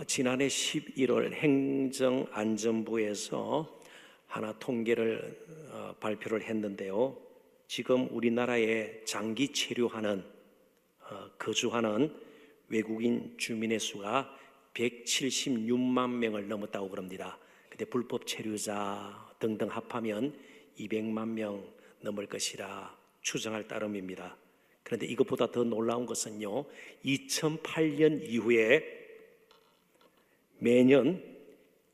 지난해 11월 행정안전부에서 하나 통계를 발표를 했는데요. 지금 우리나라에 장기 체류하는 거주하는 외국인 주민의 수가 176만 명을 넘었다고 그럽니다. 근데 불법 체류자 등등 합하면 200만 명 넘을 것이라 추정할 따름입니다. 그런데 이것보다 더 놀라운 것은요, 2008년 이후에 매년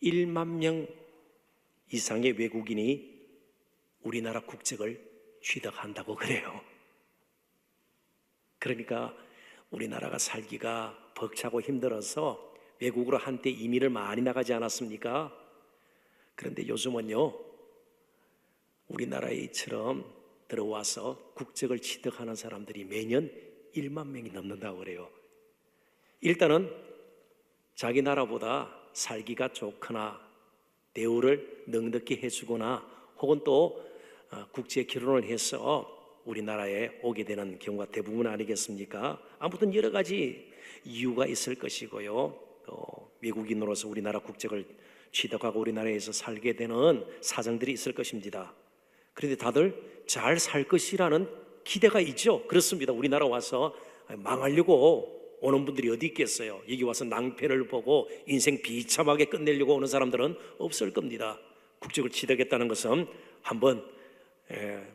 1만 명 이상의 외국인이 우리나라 국적을 취득한다고 그래요. 그러니까 우리나라가 살기가 벅차고 힘들어서 외국으로 한때 이민을 많이 나가지 않았습니까? 그런데 요즘은요, 우리나라에 이처럼 들어와서 국적을 취득하는 사람들이 매년 1만 명이 넘는다고 그래요. 일단은 자기 나라보다 살기가 좋거나 대우를 넉넉히 해주거나 혹은 또 국제 결혼을 해서 우리나라에 오게 되는 경우가 대부분 아니겠습니까? 아무튼 여러 가지 이유가 있을 것이고요. 또 외국인으로서 우리나라 국적을 취득하고 우리나라에서 살게 되는 사정들이 있을 것입니다. 그런데 다들 잘 살 것이라는 기대가 있죠. 그렇습니다. 우리나라 와서 망하려고 오는 분들이 어디 있겠어요? 여기 와서 낭패를 보고 인생 비참하게 끝내려고 오는 사람들은 없을 겁니다. 국적을 취득했다는 것은 한번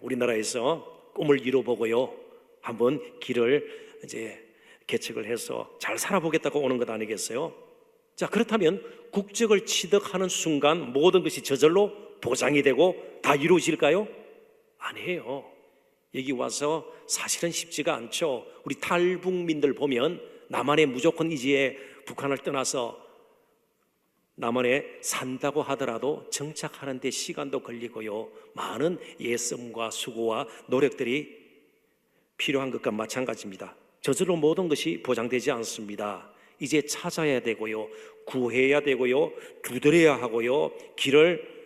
우리나라에서 꿈을 이뤄보고요, 한번 길을 이제 개척을 해서 잘 살아보겠다고 오는 것 아니겠어요? 자, 그렇다면 국적을 취득하는 순간 모든 것이 저절로 보장이 되고 다 이루어질까요? 아니에요. 여기 와서 사실은 쉽지가 않죠. 우리 탈북민들 보면 남한에 무조건 이제 북한을 떠나서 남한에 산다고 하더라도 정착하는 데 시간도 걸리고요, 많은 애씀과 수고와 노력들이 필요한 것과 마찬가지입니다. 저절로 모든 것이 보장되지 않습니다. 이제 찾아야 되고요, 구해야 되고요, 두드려야 하고요, 길을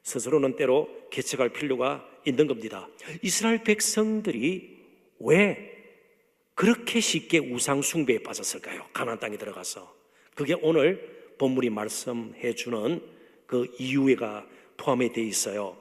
스스로는 때로 개척할 필요가 있는 겁니다. 이스라엘 백성들이 왜 그렇게 쉽게 우상 숭배에 빠졌을까요? 가나안 땅에 들어가서. 그게 오늘 본문이 말씀해 주는 그 이유가 포함이 되어 있어요.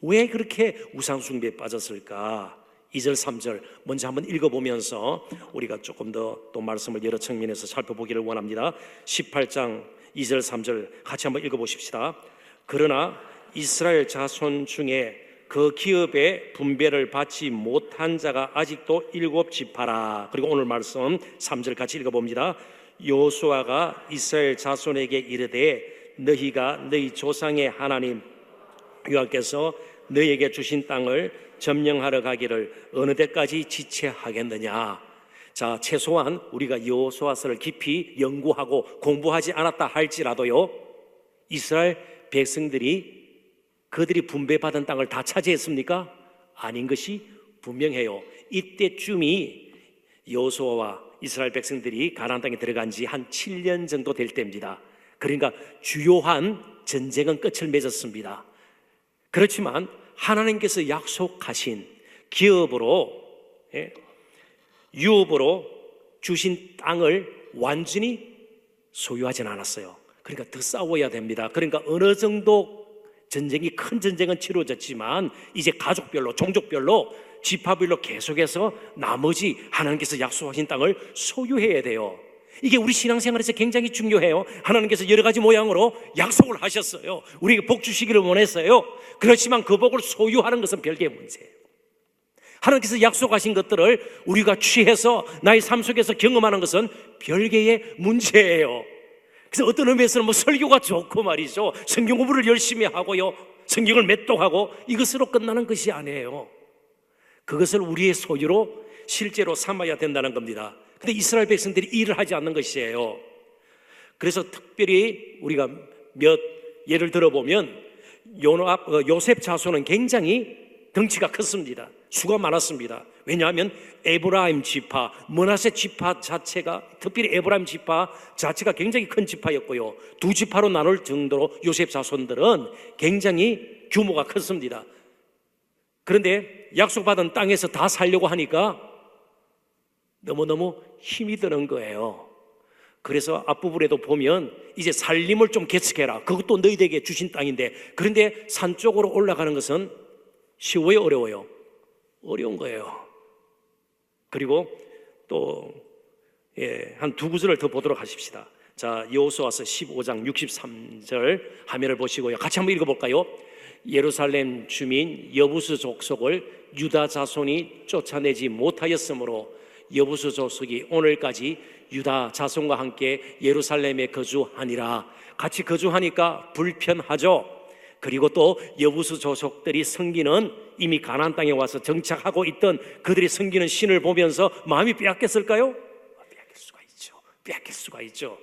왜 그렇게 우상 숭배에 빠졌을까? 2절 3절 먼저 한번 읽어보면서 우리가 조금 더 또 말씀을 여러 측면에서 살펴보기를 원합니다. 18장 2절 3절 같이 한번 읽어보십시다. 그러나 이스라엘 자손 중에 그 기업의 분배를 받지 못한 자가 아직도 7지파라. 그리고 오늘 말씀 3절 같이 읽어봅니다. 여호수아가 이스라엘 자손에게 이르되 너희가 너희 조상의 하나님 여호와께서 너희에게 주신 땅을 점령하러 가기를 어느 때까지 지체하겠느냐. 자, 최소한 우리가 여호수아서를 깊이 연구하고 공부하지 않았다 할지라도요, 이스라엘 백성들이 그들이 분배받은 땅을 다 차지했습니까? 아닌 것이 분명해요. 이때쯤이 여호수아와 이스라엘 백성들이 가나안 땅에 들어간 지 한 7년 정도 될 때입니다. 그러니까 주요한 전쟁은 끝을 맺었습니다. 그렇지만 하나님께서 약속하신 기업으로, 유업으로 주신 땅을 완전히 소유하지는 않았어요. 그러니까 더 싸워야 됩니다. 그러니까 어느 정도 전쟁이, 큰 전쟁은 치러졌지만 이제 가족별로, 종족별로, 지파별로 계속해서 나머지 하나님께서 약속하신 땅을 소유해야 돼요. 이게 우리 신앙생활에서 굉장히 중요해요. 하나님께서 여러 가지 모양으로 약속을 하셨어요. 우리에게 복 주시기를 원했어요. 그렇지만 그 복을 소유하는 것은 별개의 문제예요. 하나님께서 약속하신 것들을 우리가 취해서 나의 삶 속에서 경험하는 것은 별개의 문제예요. 그래서 어떤 의미에서는 설교가 좋고 말이죠, 성경 공부를 열심히 하고요, 성경을 매독하고 이것으로 끝나는 것이 아니에요. 그것을 우리의 소유로 실제로 삼아야 된다는 겁니다. 근데 이스라엘 백성들이 일을 하지 않는 것이에요. 그래서 특별히 우리가 몇 예를 들어보면 요셉 자손은 굉장히 덩치가 컸습니다. 수가 많았습니다. 왜냐하면 에브라임 지파, 므낫세 지파 자체가, 특별히 에브라임 지파 자체가 굉장히 큰 지파였고요, 두 지파로 나눌 정도로 요셉 자손들은 굉장히 규모가 컸습니다. 그런데 약속받은 땅에서 다 살려고 하니까 너무너무 힘이 드는 거예요. 그래서 앞부분에도 보면 이제 살림을 좀 개척해라. 그것도 너희들에게 주신 땅인데, 그런데 산 쪽으로 올라가는 것은 쉬워요, 어려워요? 어려운 거예요. 그리고 또 한 두 구절을 더 보도록 하십시다. 자, 여호수아서 15장 63절 화면을 보시고요. 같이 한번 읽어볼까요? 예루살렘 주민 여부수 족속을 유다 자손이 쫓아내지 못하였으므로 여부수 족속이 오늘까지 유다 자손과 함께 예루살렘에 거주하니라. 같이 거주하니까 불편하죠. 그리고 또 여부수 족속들이 섬기는, 이미 가나안 땅에 와서 정착하고 있던 그들이 섬기는 신을 보면서 마음이 빼앗겼을까요? 빼앗길 수가 있죠.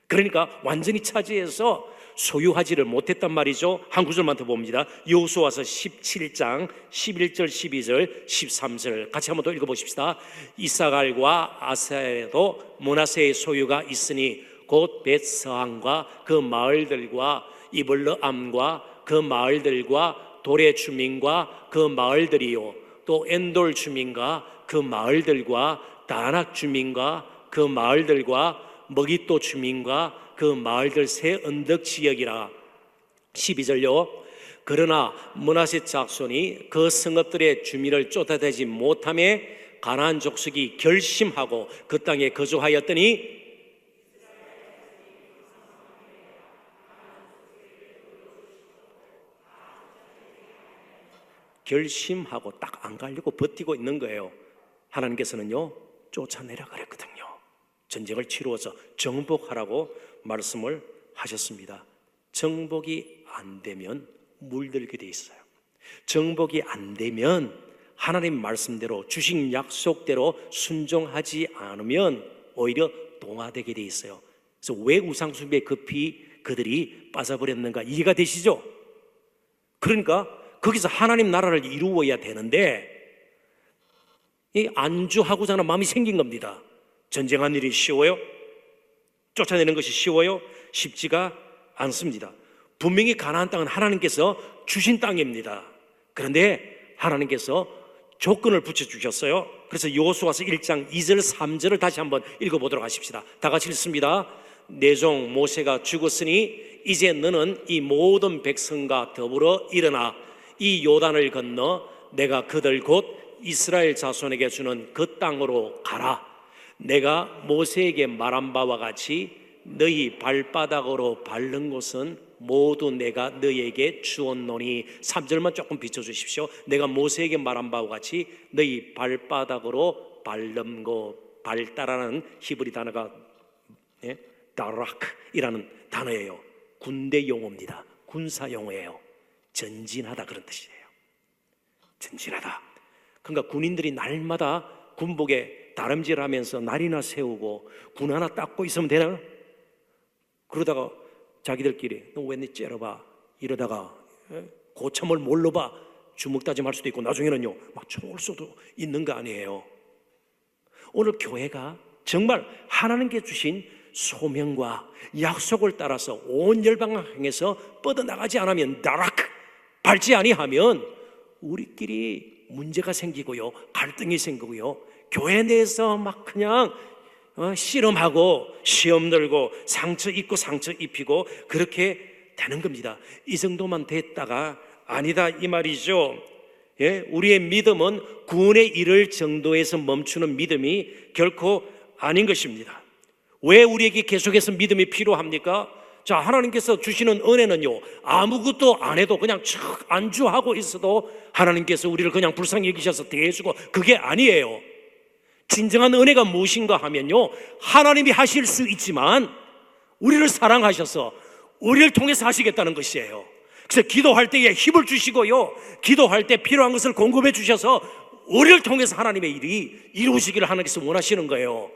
그러니까 완전히 차지해서 소유하지를 못했단 말이죠. 한 구절만 더 봅니다. 여호수아서 17장 11절 12절 13절 같이 한번 더 읽어보십시다. 이사갈과 아셀에도 므낫세의 소유가 있으니 곧 벳서안과 그 마을들과 이블르암과 그 마을들과 도레 주민과 그 마을들이요, 또 엔돌 주민과 그 마을들과 다낙 주민과 그 마을들과 머깃도 주민과 그 마을들 세 언덕 지역이라. 12절요. 그러나 므낫세 자손이 그 성읍들의 주민을 쫓아내지 못하며 가나안 족속이 결심하고 그 땅에 거주하였더니, 결심하고 딱 안 가려고 버티고 있는 거예요. 하나님께서는요, 쫓아내라 그랬거든요. 전쟁을 치루어서 정복하라고 말씀을 하셨습니다. 정복이 안 되면 물들게 돼 있어요. 정복이 안 되면 하나님 말씀대로 주신 약속대로 순종하지 않으면 오히려 동화되게 돼 있어요. 그래서 왜 우상숭배에 급히 그들이 빠져버렸는가 이해가 되시죠? 그러니까 거기서 하나님 나라를 이루어야 되는데 이 안주하고자 하는 마음이 생긴 겁니다. 전쟁한 일이 쉬워요? 쫓아내는 것이 쉬워요? 쉽지가 않습니다. 분명히 가나안 땅은 하나님께서 주신 땅입니다. 그런데 하나님께서 조건을 붙여주셨어요. 그래서 여호수아서 1장 2절 3절을 다시 한번 읽어보도록 하십시다. 다 같이 읽습니다. 내 종 모세가 죽었으니 이제 너는 이 모든 백성과 더불어 일어나 이 요단을 건너 내가 그들 곧 이스라엘 자손에게 주는 그 땅으로 가라. 내가 모세에게 말한 바와 같이 너희 발바닥으로 밟는 곳은 모두 내가 너희에게 주었노니. 3절만 조금 비춰주십시오. 내가 모세에게 말한 바와 같이 너희 발바닥으로 밟는 곳, 발다라는 히브리 단어가 다락이라는 단어예요. 군대 용어입니다. 군사 용어예요. 전진하다 그런 뜻이에요. 전진하다. 그러니까 군인들이 날마다 군복에 다름질하면서 날이나 세우고 군 하나 닦고 있으면 되나? 그러다가 자기들끼리 너 왜 내 째려봐 이러다가 고참을 뭘로 봐 주먹 다짐할 수도 있고 나중에는요 막 총을 쏘도 있는 거 아니에요. 오늘 교회가 정말 하나님께 주신 소명과 약속을 따라서 온 열방을 향해서 뻗어나가지 않으면 나락 밟지 아니하면 우리끼리 문제가 생기고요, 갈등이 생기고요, 교회 내에서 막 그냥 씨름하고 시험 들고 상처 입고 상처 입히고 그렇게 되는 겁니다. 이 정도만 됐다가 아니다 이 말이죠. 우리의 믿음은 구원에 이를 정도에서 멈추는 믿음이 결코 아닌 것입니다. 왜 우리에게 계속해서 믿음이 필요합니까? 자, 하나님께서 주시는 은혜는요 아무것도 안 해도 그냥 척 안주하고 있어도 하나님께서 우리를 그냥 불쌍히 여기셔서 대해주고 그게 아니에요. 진정한 은혜가 무엇인가 하면요 하나님이 하실 수 있지만 우리를 사랑하셔서 우리를 통해서 하시겠다는 것이에요. 그래서 기도할 때에 힘을 주시고요, 기도할 때 필요한 것을 공급해 주셔서 우리를 통해서 하나님의 일이 이루어지기를 하나님께서 원하시는 거예요.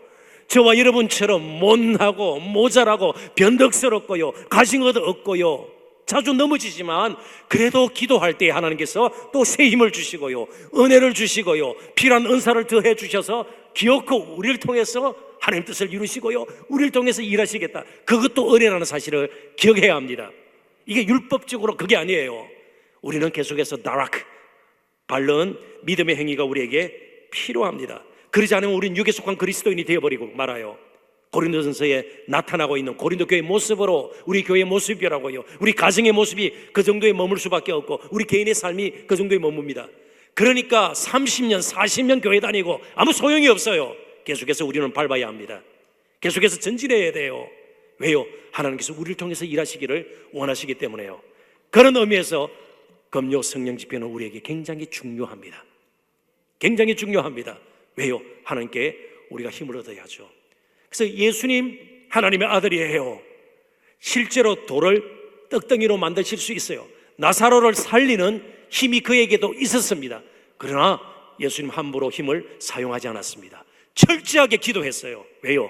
저와 여러분처럼 못나고 모자라고 변덕스럽고요, 가증 없고요, 자주 넘어지지만 그래도 기도할 때 하나님께서 또 새 힘을 주시고요, 은혜를 주시고요, 필요한 은사를 더해 주셔서 기어코 우리를 통해서 하나님 뜻을 이루시고요, 우리를 통해서 일하시겠다. 그것도 은혜라는 사실을 기억해야 합니다. 이게 율법적으로 그게 아니에요. 우리는 계속해서 나락 바른 믿음의 행위가 우리에게 필요합니다. 그러지 않으면 우리는 육에 속한 그리스도인이 되어버리고 말아요. 고린도전서에 나타나고 있는 고린도 교회의 모습으로 우리 교회의 모습이라고요. 우리 가정의 모습이 그 정도에 머물 수밖에 없고 우리 개인의 삶이 그 정도에 머뭅니다. 그러니까 30년 40년 교회 다니고 아무 소용이 없어요. 계속해서 우리는 밟아야 합니다. 계속해서 전진해야 돼요. 왜요? 하나님께서 우리를 통해서 일하시기를 원하시기 때문에요. 그런 의미에서 금요 성령 집회는 우리에게 굉장히 중요합니다. 굉장히 중요합니다. 왜요? 하나님께 우리가 힘을 얻어야죠. 그래서 예수님 하나님의 아들이에요. 실제로 돌을 떡덩이로 만드실 수 있어요. 나사로를 살리는 힘이 그에게도 있었습니다. 그러나 예수님 함부로 힘을 사용하지 않았습니다. 철저하게 기도했어요. 왜요?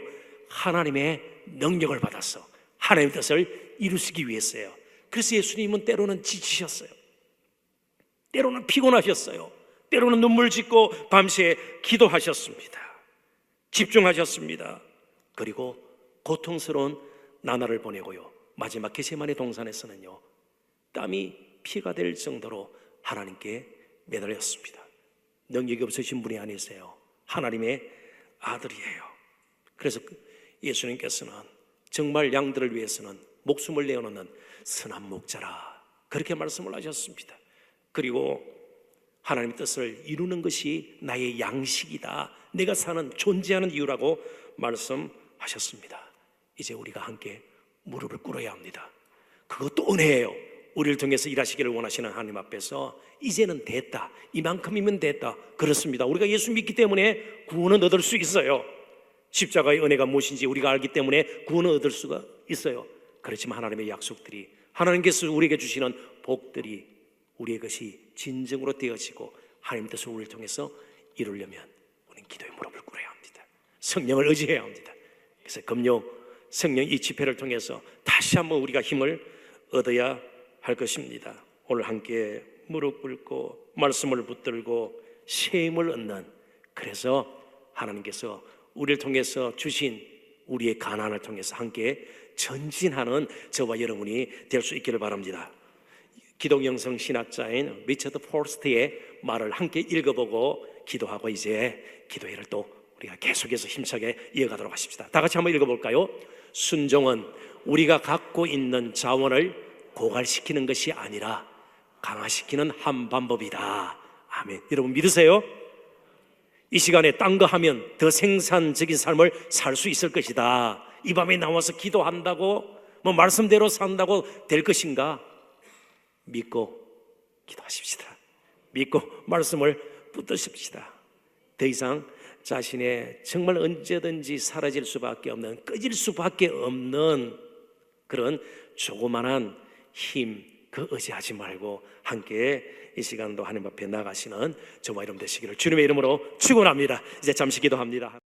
하나님의 능력을 받아서 하나님의 뜻을 이루시기 위해서요. 그래서 예수님은 때로는 지치셨어요. 때로는 피곤하셨어요. 때로는 눈물 짓고 밤새 기도하셨습니다. 집중하셨습니다. 그리고 고통스러운 나날을 보내고요. 마지막 겟세마네 동산에서는요, 땀이 피가 될 정도로 하나님께 매달렸습니다. 능력이 없으신 분이 아니세요. 하나님의 아들이에요. 그래서 예수님께서는 정말 양들을 위해서는 목숨을 내어놓는 선한 목자라, 그렇게 말씀을 하셨습니다. 그리고 하나님의 뜻을 이루는 것이 나의 양식이다, 내가 사는 존재하는 이유라고 말씀하셨습니다. 이제 우리가 함께 무릎을 꿇어야 합니다. 그것도 은혜예요. 우리를 통해서 일하시기를 원하시는 하나님 앞에서 이제는 됐다, 이만큼이면 됐다. 그렇습니다. 우리가 예수 믿기 때문에 구원은 얻을 수 있어요. 십자가의 은혜가 무엇인지 우리가 알기 때문에 구원을 얻을 수가 있어요. 그렇지만 하나님의 약속들이, 하나님께서 우리에게 주시는 복들이 우리의 것이 진정으로 되어지고 하나님의 뜻을 우리를 통해서 이루려면 우리는 기도의 무릎을 꿇어야 합니다. 성령을 의지해야 합니다. 그래서 금요 성령 이 집회를 통해서 다시 한번 우리가 힘을 얻어야 할 것입니다. 오늘 함께 무릎 꿇고 말씀을 붙들고 새 힘을 얻는, 그래서 하나님께서 우리를 통해서 주신 우리의 가난을 통해서 함께 전진하는 저와 여러분이 될 수 있기를 바랍니다. 기독영성 신학자인 리처드 포스트의 말을 함께 읽어보고 기도하고 이제 기도회를 또 우리가 계속해서 힘차게 이어가도록 하십시다. 다 같이 한번 읽어볼까요? 순종은 우리가 갖고 있는 자원을 고갈시키는 것이 아니라 강화시키는 한 방법이다. 아멘. 여러분 믿으세요? 이 시간에 딴 거 하면 더 생산적인 삶을 살 수 있을 것이다. 이 밤에 나와서 기도한다고 뭐 말씀대로 산다고 될 것인가? 믿고 기도하십시다. 믿고 말씀을 붙드십시다. 더 이상 자신의 정말 언제든지 사라질 수밖에 없는, 꺼질 수밖에 없는 그런 조그만한 힘, 그 의지하지 말고 함께 이 시간도 하나님 앞에 나가시는 저와 여러분 되시기를 주님의 이름으로 축원합니다. 이제 잠시 기도합니다.